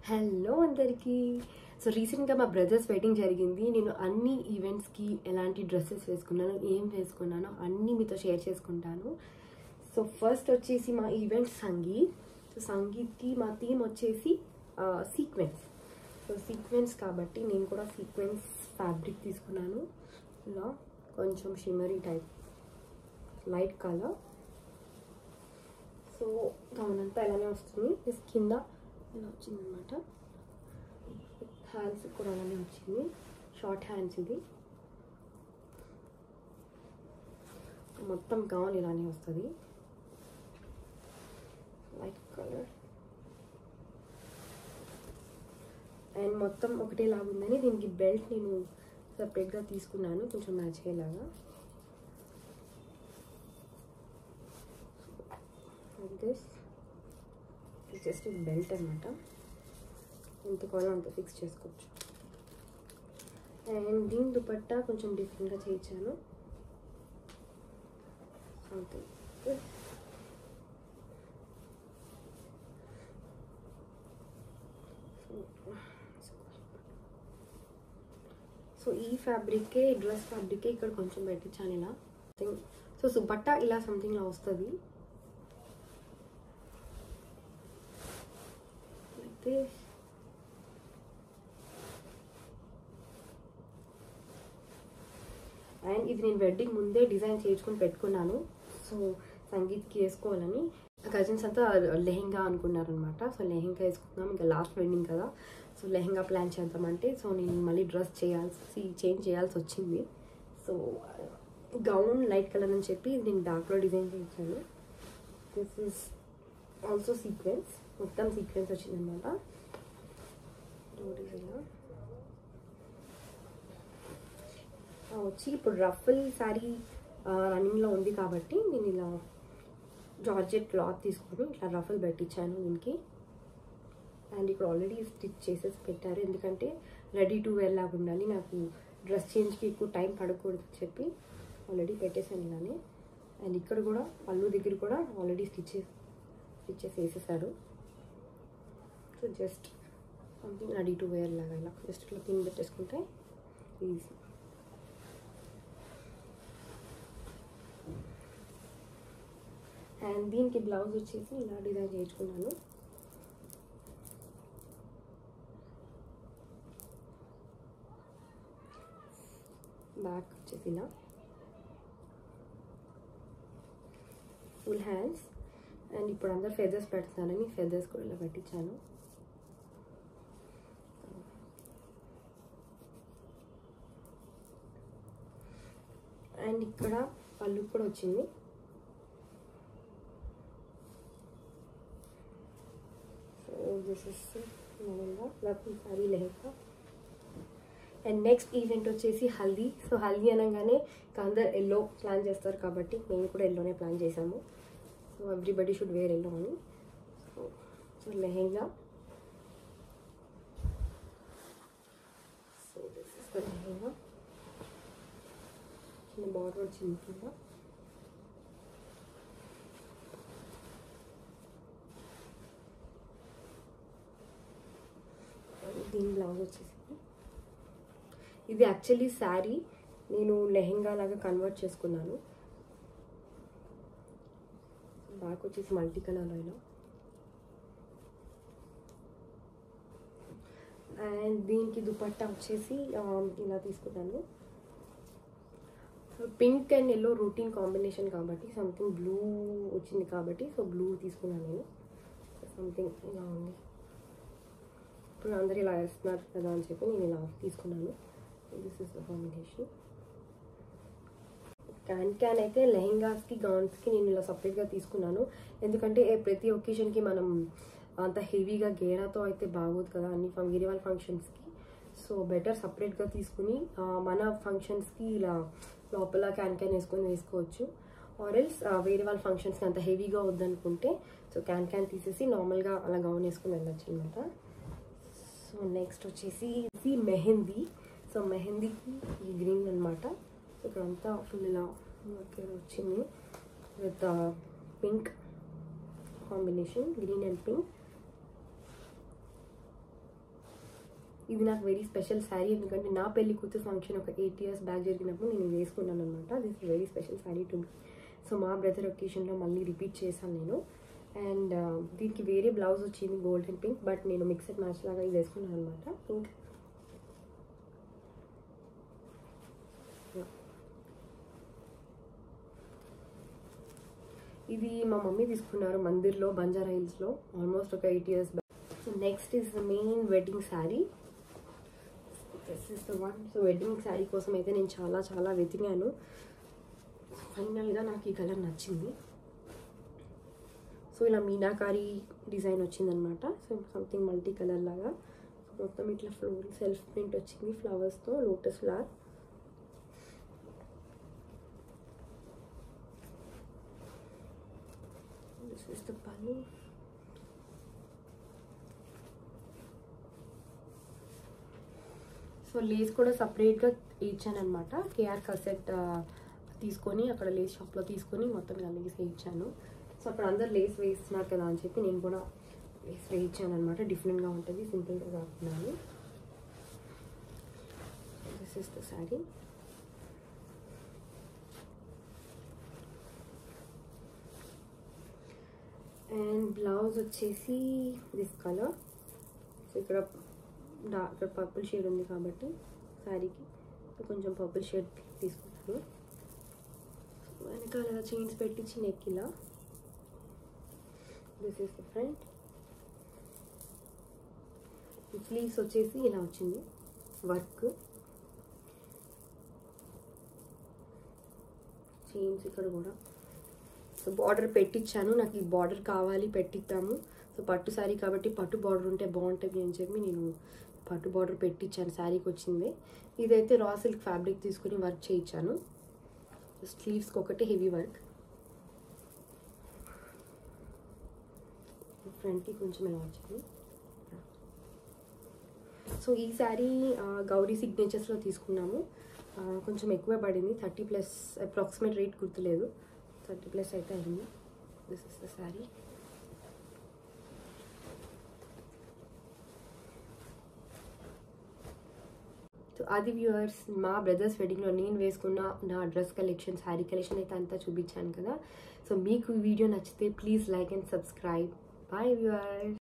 Hello అందరికీ. So రీసెంట్గా మా బ్రదర్స్ వెడ్డింగ్ జరిగింది. నేను అన్ని ఈవెంట్స్కి ఎలాంటి డ్రెస్సెస్ వేసుకున్నాను, ఏం వేసుకున్నానో అన్నీ మీతో షేర్ చేసుకుంటాను. సో ఫస్ట్ వచ్చేసి మా ఈవెంట్ సంగీత్. సో సంగీత్కి మా థీమ్ వచ్చేసి సీక్వెన్స్. సో సీక్వెన్స్ కాబట్టి నేను కూడా సీక్వెన్స్ ఫ్యాబ్రిక్ తీసుకున్నాను. ఇలా కొంచెం shimmery type light colour. So gown అంతా ఇలానే వస్తుంది. కింద ఇలా వచ్చిందనమాట. హ్యాండ్స్ కూడా అలానే వచ్చింది, షార్ట్ హ్యాండ్స్. ఇది మొత్తం గౌన్ ఇలానే వస్తుంది, లైట్ కలర్. అండ్ మొత్తం ఒకటే లాగా ఉందని దీనికి బెల్ట్ నేను సపరేట్గా తీసుకున్నాను, కొంచెం మ్యాచ్ అయ్యేలాగా. దిస్ జస్ట్ బెల్ట్ అనమాట, ఎంత కావాలో అంత ఫిక్స్ చేసుకోవచ్చు. అండ్ దీని దుపట్టా కొంచెం డిఫరెంట్గా చేయించాను. సో ఈ ఫ్యాబ్రికే, డ్రెస్ ఫ్యాబ్రికే ఇక్కడ కొంచెం పెట్టించాను ఇలా. సో దుపట్టా ఇలా సంథింగ్ లా వస్తుంది. అండ్ ఇది నేను వెడ్డింగ్ ముందే డిజైన్ చేయించుకొని పెట్టుకున్నాను. సో సంగీత్కి వేసుకోవాలని కజిన్స్ అంతా లెహెంగా అనుకున్నారనమాట. సో లెహెంగా వేసుకుందాం, ఇంకా లాస్ట్ వెడ్డింగ్ కదా, సో లెహెంగా ప్లాన్ చేద్దామంటే సో నేను మళ్ళీ డ్రెస్ చేంజ్ చేయాల్సి వచ్చింది. సో గౌన్ లైట్ కలర్ అని చెప్పి నేను డార్క్లో డిజైన్ చేయించాను. దిస్ ఈస్ ఆల్సో సీక్వెన్స్, మొత్తం సీక్వెన్స్ వచ్చిందనమాట. వచ్చి ఇప్పుడు రఫుల్ శారీ రన్నింగ్లో ఉంది కాబట్టి నేను ఇలా జార్జెట్ క్లాత్ తీసుకొని ఇట్లా రఫుల్ పెట్టించాను దీనికి. అండ్ ఇక్కడ ఆల్రెడీ స్టిచ్ చేసేసి పెట్టారు, ఎందుకంటే రెడీ టు వేర్ లాగా ఉండాలి, నాకు డ్రెస్ చేంజ్కి ఎక్కువ టైం పడకూడదు చెప్పి ఆల్రెడీ పెట్టేశాను ఇలానే. అండ్ ఇక్కడ కూడా పళ్ళు దగ్గర కూడా ఆల్రెడీ స్టిచ్చెస్ వేసేసారు. So just something ready to wear లాగా ఇలా జస్ట్ ఇట్లా పిన్ పెట్టేసుకుంటే ఈజీ. అండ్ దీనికి బ్లౌజ్ వచ్చేసి ఇలా డిజైన్ చేయించుకున్నాను. బ్యాక్ వచ్చేసి ఇలా ఫుల్ హ్యాండ్స్. అండ్ ఇప్పుడు అందరు ఫెదర్స్ పెడుతున్నానని ఫెదర్స్ కూడా ఇలా పెట్టించాను. అండ్ ఇక్కడ పళ్ళు కూడా వచ్చింది. Sorry lehenga. And next event వచ్చేసి హల్దీ. సో హల్దీ అనగానే అందరు ఎల్లో ప్లాన్ చేస్తారు కాబట్టి మేము కూడా ఎల్లోనే ప్లాన్ చేసాము. So everybody should wear yellow అని. So lehenga, so this is the lehenga. చిన్న బార్డర్ వచ్చింది కింద. దీని బ్లౌజ్ వచ్చేసి ఇది యాక్చువల్లీ శారీ నేను లెహెంగా లాగా కన్వర్ట్ చేసుకున్నాను. బ్యాక్ వచ్చేసి మల్టీ కలర్లో ఇలా. అండ్ దీనికి దుపట్టా వచ్చేసి ఇలా తీసుకున్నాను. Pink and yellow routine combination కాబట్టి సంథింగ్ బ్లూ వచ్చింది కాబట్టి సో బ్లూ తీసుకున్నాను నేను. సంథింగ్ ఇలా ఉంది, ఇప్పుడు అందరు ఇలా వేస్తున్నారు కదా అని చెప్పి నేను ఇలా తీసుకున్నాను. This is the combination. Can అయితే లెహెంగాస్కి గౌన్స్కి నేను ఇలా సపరేట్గా తీసుకున్నాను, ఎందుకంటే ప్రతి ఒకేషన్కి మనం అంత హెవీగా గేరాతో అయితే బాగోదు కదా అన్ని వేరే వాళ్ళ ఫంక్షన్స్కి. సో బెటర్ సపరేట్గా తీసుకుని మన ఫంక్షన్స్కి ఇలా లోపల క్యాన్ వేసుకొని వేసుకోవచ్చు. ఆర్ ఎల్స్ వేరే వాళ్ళ ఫంక్షన్స్కి అంత హెవీగా వద్దనుకుంటే సో క్యాన్ తీసేసి నార్మల్గా అలా గౌన్ వేసుకుని వెళ్ళచ్చు అనమాట. సో నెక్స్ట్ వచ్చేసి మెహందీ. సో మెహందీకి ఈ గ్రీన్ అనమాట. ఇక్కడ అంతా ఫుల్ ఇలా వచ్చింది with pink combination, green and pink. ఇది నాకు వెరీ స్పెషల్ శారీ, ఎందుకంటే నా పెళ్లి కూతురు ఫంక్షన్ ఒక 8 years బ్యాక్ జరిగినప్పుడు నేను వేసుకున్నాను అనమాట. This is very special sari to me. So మా బ్రదర్ ఒకేషన్లో మళ్ళీ రిపీట్ చేశాను నేను. అండ్ దీనికి వేరే బ్లౌజ్ వచ్చింది గోల్డ్ అండ్ పింక్, బట్ నేను మిక్స్డ్ మ్యాచ్ లాగా ఇది వేసుకున్నాను అనమాట. పింక్ ఇది మా మమ్మీ తీసుకున్నారు మందిర్లో, బంజారా హిల్స్లో, ఆల్మోస్ట్ ఒక 8 years back. So next is the main wedding sari. This is the one. So wedding sari కోసం అయితే నేను చాలా చాలా వెతికాను. ఫైనల్గా నాకు ఈ కలర్ నచ్చింది. సో ఇలా మీనాకారి డిజైన్ వచ్చిందనమాట. సో సంథింగ్ మల్టీ కలర్ లాగా మొత్తం ఇట్లా ఫ్లోర్ సెల్ఫ్ ప్రింట్ వచ్చింది ఫ్లవర్స్తో, lotus flower. This is the pallu. So lace కూడా సపరేట్గా ఇచ్చాను అనమాట. కేఆర్ కసెట్ తీసుకొని అక్కడ లేస్ షాప్లో తీసుకొని మొత్తం ఇలా లేస్ వేయించాను. సో అప్పుడు అందరు లేస్ వేస్తున్నారు కదా అని చెప్పి నేను కూడా లేస్ వేయించాను అనమాట. డిఫరెంట్గా ఉంటుంది, సింపుల్గా కాకున్నాను. This is the sari. And blouse వచ్చేసి దిస్ కలర్. సో ఇక్కడ ఇక్కడ పర్పుల్ షేడ్ ఉంది కాబట్టి శారీకి కొంచెం పర్పుల్ షేడ్ తీసుకుంటాను. వెనకాల చైన్స్ పెట్టించి నెక్ ఇలా. This is the front. Sleeves వచ్చేసి ఇలా వచ్చింది వర్క్. చైన్స్ ఇక్కడ కూడా. సో బార్డర్ పెట్టించాను, నాకు ఈ బార్డర్ కావాలి పెట్టిద్దాము. సో పట్టు శారీ కాబట్టి పట్టు బార్డర్ ఉంటే బాగుంటుంది అని చెప్పి నేను పట్టు బార్డర్ పెట్టించాను. శారీకి వచ్చింది. ఇదైతే రా సిల్క్ ఫ్యాబ్రిక్ తీసుకుని వర్క్ చేయించాను. స్లీవ్స్కి ఒకటి హెవీ వర్క్, ఫ్రంట్కి కొంచెం ఇలా వచ్చింది. సో ఈ శారీ గౌరీ సిగ్నేచర్స్లో తీసుకున్నాము. కొంచెం ఎక్కువ పడింది, 30+ అప్రాక్సిమేట్ రేట్ గుర్తులేదు, 30+ అయితే అయింది. This is the sari. So అది వ్యూవర్స్, మా బ్రదర్స్ వెడ్డింగ్లో నేను వేసుకున్న నా డ్రెస్ కలెక్షన్, శారీ కలెక్షన్ అయితే అంతా చూపించాను కదా. సో మీకు ఈ వీడియో నచ్చితే please like and subscribe. Bye viewers.